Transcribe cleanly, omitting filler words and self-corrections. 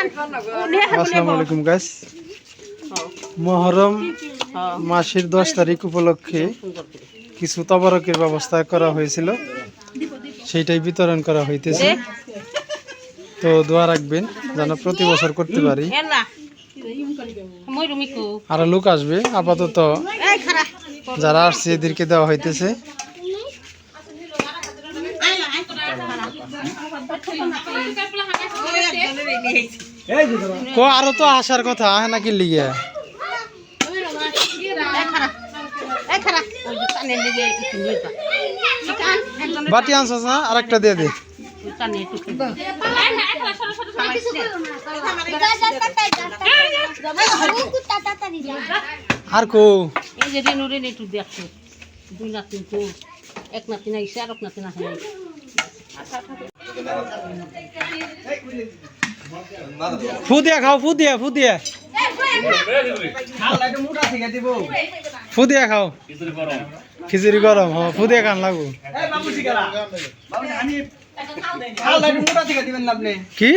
আসসালামু আলাইকুম গাইস। মুহররম মাসের 10 তারিখ উপলক্ষে কিছু তবারকের ব্যবস্থা করা হয়েছিল, সেইটাই বিতরণ করা হইতেছে। তো দোয়া রাখবেন যেন প্রতি বছর করতে পারি। আরো লোক আসবে, আপাতত যারা আসছে এদেরকে দেওয়া হইতেছে। আরো তো আসার কথা নাকি লিগে বাটি আনছস না? আর একটা দিয়ে দে। আর কো এই যে রেনুরে নেটু দেখছো দুই নাতিন তো এক নাতিন আইছে আর এক নাতিন আসে নাই। ফু দিয়া খাও, ফু দিয়া ফু দিয়া ফু দিয়া খাও। খিচুড়ি গরম, হ ফু দিয়া খান লাগু। কি